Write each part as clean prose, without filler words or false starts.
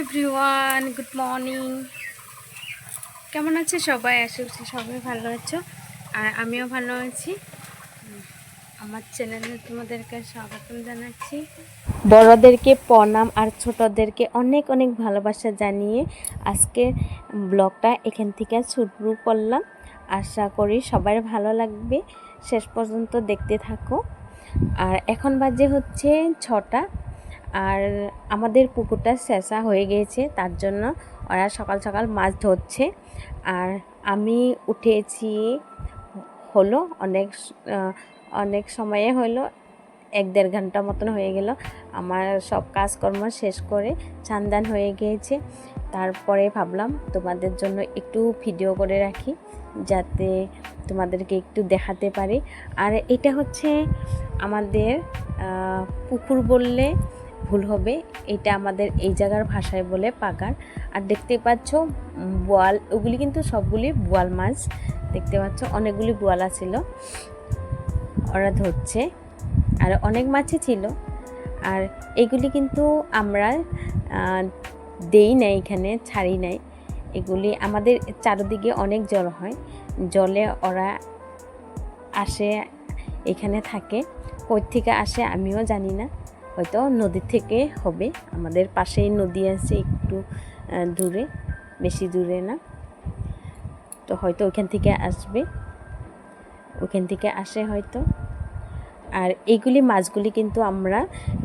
Everyone, good morning. কেমন আছে সবাই? আশা করছি সবাই ভালো আছো, আর আমিও ভালো আছি। আমার চ্যানেলে তোমাদেরকে স্বাগতম জানাচ্ছি। বড়দেরকে প্রণাম আর ছোটদেরকে অনেক অনেক ভালোবাসা জানিয়ে আজকে ব্লগটা এখান থেকে শুরু করলাম। আশা করি সবার ভালো লাগবে, শেষ পর্যন্ত দেখতে থাকো। আর এখন বাজে হচ্ছে 6টা, আর আমাদের পুকুরটা শেষা হয়ে গিয়েছে, তার জন্য ওরা সকাল সকাল মাছ ধরছে। আর আমি উঠেছি হলো অনেক সময়ে হলো, 1-1.5 ঘন্টা মতন হয়ে গেল। আমার সব কাজকর্ম শেষ করে চান্দান হয়ে গিয়েছে। তারপরে ভাবলাম তোমাদের জন্য একটু ভিডিও করে রাখি, যাতে তোমাদেরকে একটু দেখাতে পারি। আর এটা হচ্ছে আমাদের পুকুর বললে ভুল হবে, এটা আমাদের এই জায়গার ভাষায় বলে পাগার। আর দেখতে পাচ্ছ বোয়াল, ওগুলি কিন্তু সবগুলি বোয়াল মাছ। দেখতে পাচ্ছ অনেকগুলি বোয়ালা ছিল, ওরা ধরছে। আর অনেক মাছই ছিল। আর এগুলি কিন্তু আমরা দেই নাই, এখানে ছাড়ি নাই। এগুলি আমাদের চারিদিকে অনেক জল হয়, জলে ওরা আসে, এখানে থাকে। কই থেকে আসে আমিও জানি না, হয়তো নদী থেকে হবে। আমাদের পাশেই নদী আছে একটু দূরে, বেশি দূরে না, তো হয়তো ওইখান থেকে আসবে, ওইখান থেকে আসে হয়তো। আর এইগুলি মাছগুলি কিন্তু আমরা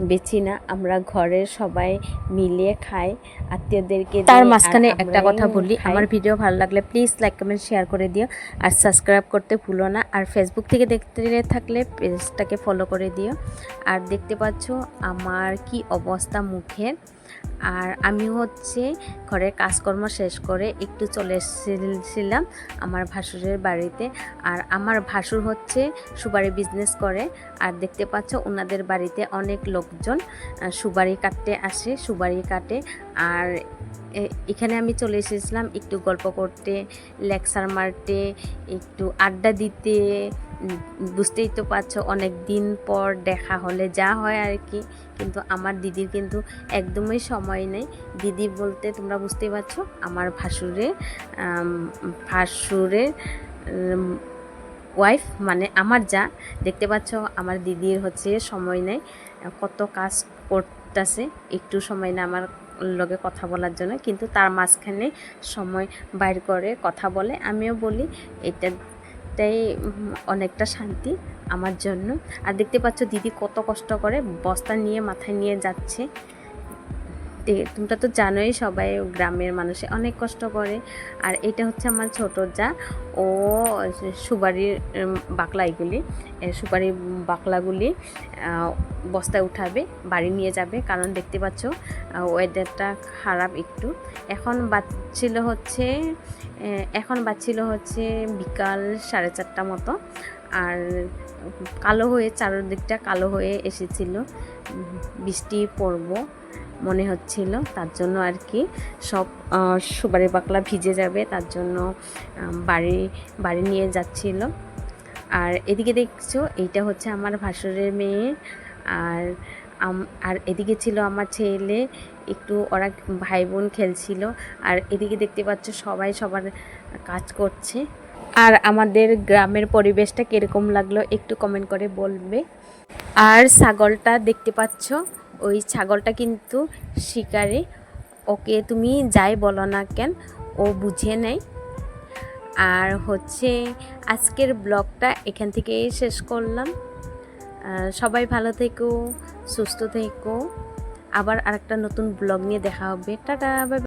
বেচি না, আমরা ঘরের সবাই মিলে খাই, আত্মীয়দেরকে। তার মাঝখানে একটা কথা বলি, আমার ভিডিও ভালো লাগলে প্লিজ লাইক কমেন্ট শেয়ার করে দিও, আর সাবস্ক্রাইব করতে ভুলো না। আর ফেসবুক থেকে দেখতে থাকলে পেজটাকে ফলো করে দিও। আর দেখতে পাচ্ছ আমার কি অবস্থা মুখের। আর আমি হচ্ছে ঘরের কাজকর্ম শেষ করে একটু চলে এসেছিলাম আমার ভাসুরের বাড়িতে। আর আমার ভাসুর হচ্ছে সুপারি বিজনেস করে। আর দেখতে পাচ্ছ ওনাদের বাড়িতে অনেক লোকজন সুপারি কাটতে আসে, সুপারি কাটে। আর এখানে আমি চলে এসেছিলাম একটু গল্প করতে, লেকচার মারতে, একটু আড্ডা দিতে। বুঝতেই তো পারছো অনেক দিন পর দেখা হলে যা হয় আর কি। কিন্তু আমার দিদির কিন্তু একদমই সময় নেই। দিদি বলতে তোমরা বুঝতেই পারছো, আমার ভাসুরের ওয়াইফ, মানে আমার যা। দেখতে পাচ্ছ আমার দিদির হচ্ছে সময় নেই, কত কাজ করতেছে, একটু সময় না আমার লগে কথা বলার জন্য। কিন্তু তার মাঝখানে সময় বাইর করে কথা বলে, আমিও বলি। এটাই অনেকটা শান্তি আমার জন্য। আর দেখতে পাচ্ছ দিদি কত কষ্ট করে বস্তা নিয়ে মাথায় নিয়ে যাচ্ছে। তোমরা তো জানোই, সবাই গ্রামের মানুষে অনেক কষ্ট করে। আর এটা হচ্ছে আমার ছোট যা, ও সুপারির বাকলা, এগুলি সুপারির বাকলাগুলি বস্তায় উঠাবে, বাড়ি নিয়ে যাবে। কারণ দেখতে পাচ্ছ ওয়েদারটা খারাপ একটু। এখন বাজছিল হচ্ছে বিকাল 4:30 মতো। আর কালো হয়ে, চারদিকটা কালো হয়ে এসেছিল, বৃষ্টি পড়ব মনে হচ্ছিল। তার জন্য আর কি সব সুপারি বাকলা ভিজে যাবে, তার জন্য বাড়ি নিয়ে যাচ্ছিল। আর এদিকে দেখছো এইটা হচ্ছে আমার ভাসুরের মেয়ে। আর এদিকে ছিল আমার ছেলে, একটু ওরা ভাই বোন খেলছিল। আর এদিকে দেখতে পাচ্ছ সবাই সবার কাজ করছে। আর আমাদের গ্রামের পরিবেশটা কীরকম লাগলো একটু কমেন্ট করে বলবে। আর ছাগলটা দেখতে পাচ্ছ, ওই ছাগলটা কিন্তু শিকারি, ওকে তুমি যাই বলো না কেন ও বুঝে নেয়। আর হচ্ছে আজকের ব্লগটা এখান থেকেই শেষ করলাম। সবাই ভালো থেকো, সুস্থ থেকো। আবার আরেকটা নতুন ব্লগ নিয়ে দেখা হবে। Tata, by.